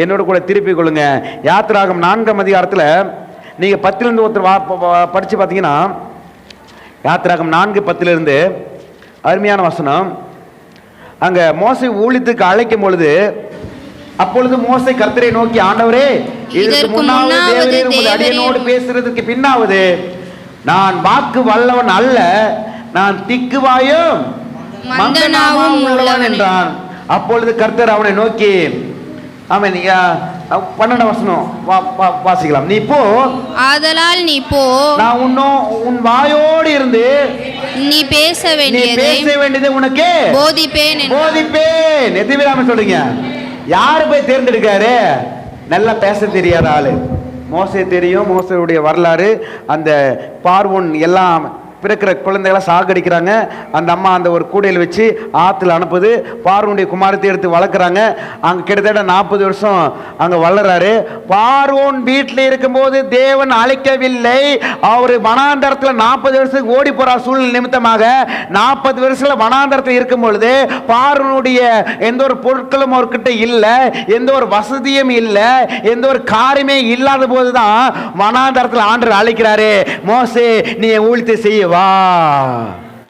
என்னோட கூட திருப்பிக் கொள்ளுங்க. யாத்திராகம் 4ஆம் அதிகாரத்தில் நீங்கள் 10லேருந்து ஒருத்தர் படித்து பார்த்தீங்கன்னா, யாத்திராகம் 4:10 அருமையான வசனம். அங்கே மோசே ஊழியத்துக்கு அழைக்கும் பொழுது, அப்பொழுது மோசே கர்த்தரை நோக்கி, ஆண்டவரே, இதற்கு முன்னாவது தேவரீர் உமது அடியனோடு பேசுறதுக்கு பின்னாவது நான் வாக்கு வல்லவன் அல்ல, நான் திக்குவாயும் மந்தனாவும் உள்ளவன் என்றான். அப்பொழுது கர்த்தர் அவனை நோக்கி, ஆமென், 12 வசனம் வாசிக்கலாம். நீ போ, ஆதலால் நீ போ, நான் உன் வாயோடு இருந்து நீ பேச வேண்டியதை உனக்கு போதிப்பேன். எத்தனை சொல்றீங்க? யாரு போய் தேர்ந்தெடுக்காரு? நல்லா பேச தெரியாத ஆளு மோசே தெரியும். மோசேவுடைய வரலாறு, அந்த பார்வோன் எல்லாம் பிறக்கிற குழந்தைகளை சாகடிக்கிறாங்க. அந்த அம்மா அந்த ஒரு கூடையில் வச்சு ஆற்றுல அனுப்புது. பார்வோனுடைய குமாரத்தை எடுத்து வளர்க்குறாங்க. அங்கே கிட்டத்தட்ட 40 வருஷம் அங்கே வளர்றாரு. பார்வோன் வீட்டில் இருக்கும்போது தேவன் அழைக்கவில்லை. அவர் வனாந்தரத்தில் 40 வருஷத்துக்கு ஓடி போகிற சூழ்நிலை நிமித்தமாக 40 வருஷத்தில் வனாந்தரத்தில் இருக்கும் பொழுது பார்வோனுடைய எந்த ஒரு பொருட்களும் அவர்கிட்ட இல்லை, எந்த ஒரு வசதியும் இல்லை, எந்த ஒரு காரியமே இல்லாத போது தான் வனாந்தரத்தில் ஆண்டவர் அழைக்கிறாரு, மோசே நீ ஊழியத்தை செய்ய வா.